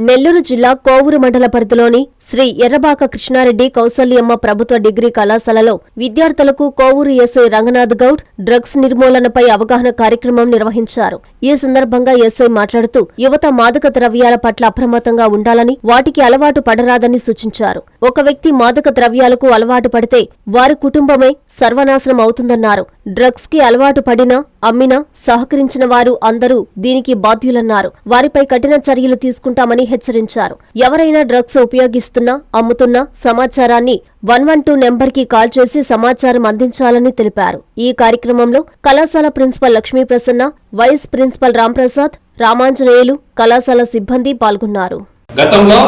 నెల్లూరు జిల్లా కోవూరు మండల పరిధిలోని శ్రీ ఎర్రబాక కృష్ణారెడ్డి కౌసల్యమ్మ ప్రభుత్వ డిగ్రీ కళాశాలలో విద్యార్థులకు కోవూరు ఎస్ఐ రంగనాథ్ గౌడ్ డ్రగ్స్ నిర్మూలనపై అవగాహన కార్యక్రమం నిర్వహించారు. ఈ సందర్భంగా ఎస్ఐ మాట్లాడుతూ యువత మాదక ద్రవ్యాల పట్ల అప్రమత్తంగా ఉండాలని, వాటికి అలవాటు పడరాదని సూచించారు. ఒక వ్యక్తి మాదక ద్రవ్యాలకు అలవాటు పడితే వారి కుటుంబమే సర్వనాశనం అవుతుందన్నారు. డ్రగ్స్ కి అలవాటు పడినా, అమ్మినా సహకరించిన వారు అందరూ దీనికి బాధ్యులన్నారు. వారిపై కఠిన చర్యలు తీసుకుంటామని హెచ్చరించారు. ఎవరైనా డ్రగ్స్ ఉపయోగిస్తున్నా, అమ్ముతున్నా సమాచారాన్ని 112 నెంబర్కి కాల్ చేసి సమాచారం అందించాలని తెలిపారు. ఈ కార్యక్రమంలో కళాశాల principal Lakshmi Prasanna, vice principal Ramprasad, Ramanjaneyulu, కళాశాల సిబ్బంది పాల్గొన్నారు. గతంలో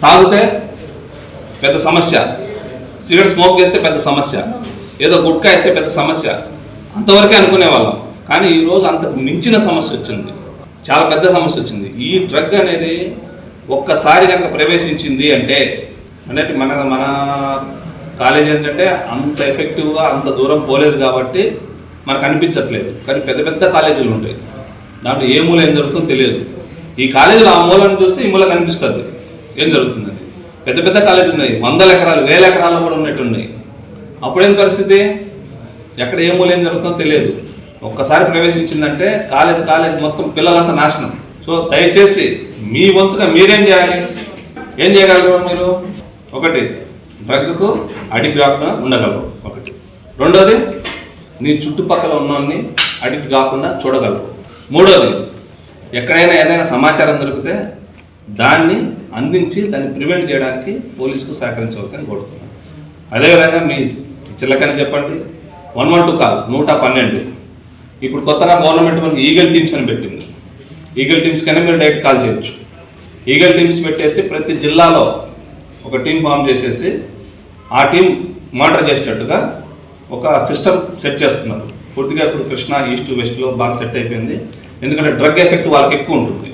తాగితే పెద్ద సమస్య, సిగరెట్ స్మోక్ చేస్తే పెద్ద సమస్య, ఏదో గుట్కా వేస్తే పెద్ద సమస్య, అంతవరకే అనుకునేవాళ్ళం. కానీ ఈరోజు అంతకు మించిన సమస్య వచ్చింది, చాలా పెద్ద సమస్య వచ్చింది. ఈ డ్రగ్ అనేది ఒక్కసారి కనుక ప్రవేశించింది అంటే మన మన కాలేజ్ ఏంటంటే అంత ఎఫెక్టివ్గా అంత దూరం పోలేదు కాబట్టి మనకు అనిపించట్లేదు. కానీ పెద్ద పెద్ద కాలేజీలు ఉంటాయి, దాంట్లో ఏ మూల ఏం జరుగుతుందో తెలియదు. ఈ కాలేజీలో ఆ మూలను చూస్తే ఈ మూల కనిపిస్తుంది ఏం జరుగుతుంది. పెద్ద పెద్ద కాలేజీలు ఉన్నాయి, 100 ఎకరాలు 1000 ఎకరాల్లో కూడా ఉన్నట్టున్నాయి. అప్పుడేం పరిస్థితి, ఎక్కడ ఏ మూల ఏం జరుగుతుందో తెలియదు. ఒక్కసారి ప్రవేశించిందంటే కాలేజ్ మొత్తం పిల్లలంతా నాశనం. సో దయచేసి మీ వంతుగా మీరేం చేయాలి, ఏం చేయగలరు మీరు? ఒకటి, డ్రగ్కు అడిక్ట్ కాకుండా ఉండగలరు. ఒకటి. రెండోది, నీ చుట్టుపక్కల ఉన్నవాన్ని అడిక్ట్ కాకుండా చూడగలరు. మూడోది, ఎక్కడైనా ఏదైనా సమాచారం దొరికితే దాన్ని అందించి దాన్ని ప్రివెంట్ చేయడానికి పోలీసుకు సహకరించవలసని కోరుతున్నాను. అదేవిధంగా మీ చిల్లకని చెప్పండి, 112 కాల్ 112. ఇప్పుడు కొత్తగా గవర్నమెంట్ మనకి ఈగల్ టీమ్స్ అని పెట్టింది. ఈగల్ టీమ్స్ కన్నా మీరు డైరెక్ట్ కాల్ చేయొచ్చు. ఈగల్ టీమ్స్ పెట్టేసి ప్రతి జిల్లాలో ఒక టీం ఫామ్ చేసేసి ఆ టీం మానిటర్ చేసేటట్టుగా ఒక సిస్టమ్ సెట్ చేస్తున్నారు. పూర్తిగా ఇప్పుడు కృష్ణా ఈస్ట్ వెస్ట్లో బాగా సెట్ అయిపోయింది. ఎందుకంటే డ్రగ్ ఎఫెక్ట్ వాళ్ళకి ఎక్కువ ఉంటుంది.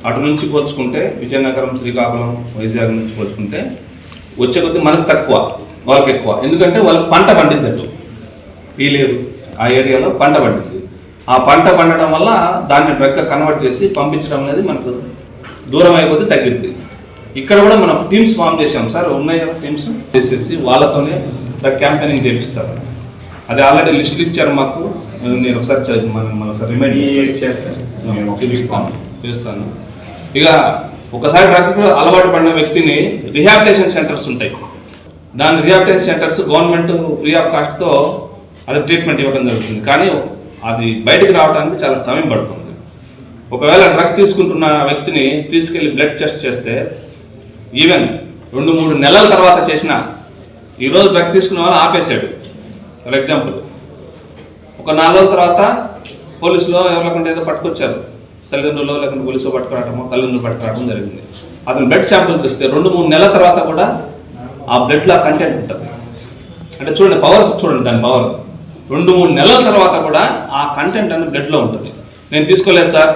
అటు నుంచి పోల్చుకుంటే విజయనగరం, శ్రీకాకుళం, వైజాగ్ నుంచి పోల్చుకుంటే వచ్చే కొద్దీ మనకు తక్కువ, వాళ్ళకి ఎక్కువ. ఎందుకంటే వాళ్ళకి పంట పండింది, అటు పీలేరు ఆ ఏరియాలో పంట పండింది. ఆ పంట పండటం వల్ల దాన్ని డ్రగ్గా కన్వర్ట్ చేసి పంపించడం అనేది మనకు దూరం అయిపోతే తగ్గిద్ది. ఇక్కడ కూడా మనం టీమ్స్ ఫామ్ చేసాం సార్, ఉన్నాయి కదా టీమ్స్ చేసేసి వాళ్ళతోనే డ్రగ్ క్యాంపెయినింగ్ చేపిస్తారు. అది ఆల్రెడీ లిస్టులు ఇచ్చారు మాకు. నేను ఒకసారి ఒకసారి రిమైండ్ చేస్తాను. ఇక ఒకసారి డ్రగ్కు అలవాటు పడిన వ్యక్తిని రిహాబిలిటేషన్ సెంటర్స్ ఉంటాయి. దాని rehabilitation centres government free of కాస్ట్తో అది ట్రీట్మెంట్ ఇవ్వడం జరుగుతుంది. కానీ అది బయటకు రావడానికి చాలా టైం పడుతుంది. ఒకవేళ డ్రగ్ తీసుకుంటున్న వ్యక్తిని తీసుకెళ్ళి బ్లడ్ టెస్ట్ చేస్తే ఈవెన్ 2-3 నెలల తర్వాత చేసిన, ఈరోజు డ్రగ్ తీసుకున్న వాళ్ళు ఆపేశాడు. ఫర్ ఎగ్జాంపుల్, ఒక 4 రోజుల తర్వాత పోలీసులో ఎవరికంటే ఏదో పట్టుకొచ్చారు, తల్లిదండ్రులు లేకుంటే పోలీసులో పట్టుకురావటమో తల్లిదండ్రులు పట్టుకురావడం జరిగింది. అతను బ్లడ్ శాంపుల్ చూస్తే 2-3 నెలల తర్వాత కూడా ఆ బ్లడ్లో కంటెంట్ ఉంటుంది. అంటే చూడండి పవర్, చూడండి దాని పవర్. 2-3 నెలల తర్వాత కూడా ఆ కంటెంట్ అనేది బ్లడ్లో ఉంటుంది. నేను తీసుకోలేదు సార్,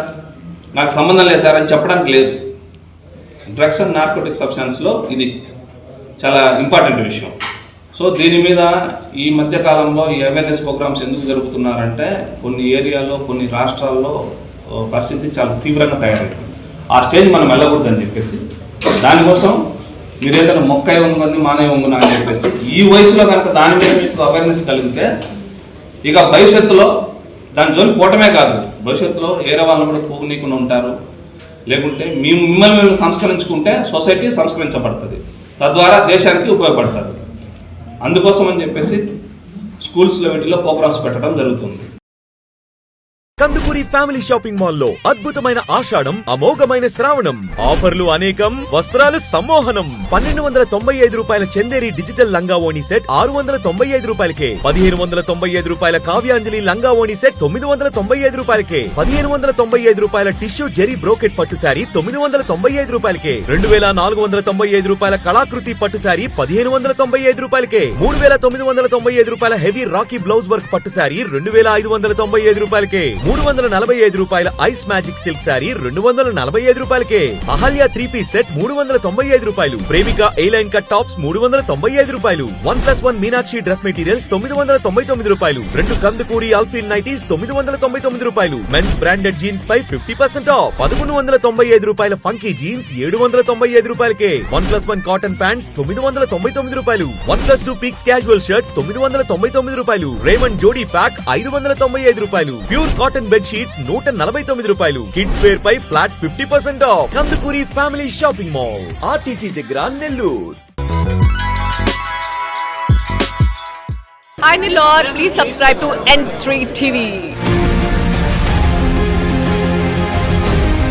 నాకు సంబంధం లేదు సార్ అని చెప్పడానికి లేదు. డ్రగ్స్ అండ్ నార్కోటిక్ సబ్స్టాన్స్లో ఇది చాలా ఇంపార్టెంట్ విషయం. సో దీని మీద ఈ మధ్యకాలంలో ఈ అవేర్నెస్ ప్రోగ్రామ్స్ ఎందుకు జరుగుతున్నారంటే కొన్ని ఏరియాల్లో, కొన్ని రాష్ట్రాల్లో పరిస్థితి చాలా తీవ్రంగా తయారైంది. ఆ స్టేజ్ మనం వెళ్ళకూడదని చెప్పేసి దానికోసం మీరు ఏదైనా మొక్కై వంగుంది మానవ వంగున అని చెప్పేసి ఈ వయసులో కనుక దాని మీద మీకు అవేర్నెస్ కలిగితే ఇక భవిష్యత్తులో దాని జోలి పోవటమే కాదు, భవిష్యత్తులో ఏరే వాళ్ళు కూడా పోనీకుండా ఉంటారు. లేకుంటే మిమ్మల్ని మేము సంస్కరించుకుంటే సొసైటీ సంస్కరించబడుతుంది, తద్వారా దేశానికి ఉపయోగపడతారు. అందుకోసం అని చెప్పేసి స్కూల్స్లో వీటిలో ప్రోగ్రామ్స్ పెట్టడం జరుగుతుంది. కందుకూరి ఫ్యామిలీ షాపింగ్ మాల్ లో అద్భుతమైన ఆషాఢం, అమోఘమైన శ్రావణం, ఆఫర్లు అనేకం, వస్త్రాలు సమ్మోహనం. 1295 రూపాయల చందేరి డిజిటల్ లంగా ఓణి సెట్ 695 రూపాయలకే, 1595 రూపాయల కావ్యాంజలి లంగా ఓణి సెట్ 995 రూపాయలకే, 1595 రూపాయల టిష్యూ జెరీ బ్రోకెట్ పట్టు శారీ 995 రూపాయలకే, 2495 రూపాయల కళాకృతి పట్టు శారీ 1595 రూపాయలకే, 3995 రూపాయల హెవీ రాకీ బ్లౌజ్ వర్క్ పట్టు శారీ 2595 రూపాయలకే, రూపాయల ఐస్ మ్యాజిక్ సిల్క్ శారీ 245 రూపాయలకే. అహల్య 3-piece సెట్ 395 రూపాయలు. ప్రేమిక A-line కట్ టాప్స్ 395 రూపాయలు. 1+1 మీనాక్షి డ్రెస్ మెటీరియల్స్ 999 రూపాయలు. 2 కందుకూరి అల్ఫిన్ నైటీస్ 999 రూపాయలు. మెన్స్ బ్రాండెడ్ జీన్స్ పై 50% ఆఫ్. 1195 రూపాయల ఫంకీ జీన్స్ 795 రూపాయలకే. 1+1 కాటన్ ప్యాంట్స్ 999 రూపాయలు. 1+2 పీక్స్ క్యాజువల్ షర్ట్స్ 999 రూపాయలు. రేమండ్ జోడీ ప్యాక్ 595 రూపాయలు. ప్యూర్ కాటన్ బెడ్ షీట్స్ 149 రూపాయలు. కిడ్స్ వేర్ పై flat 50% off. Kandukuri family shopping mall, RTC దగ్గర, Nellore. Hi Nilor, please subscribe to N3 TV.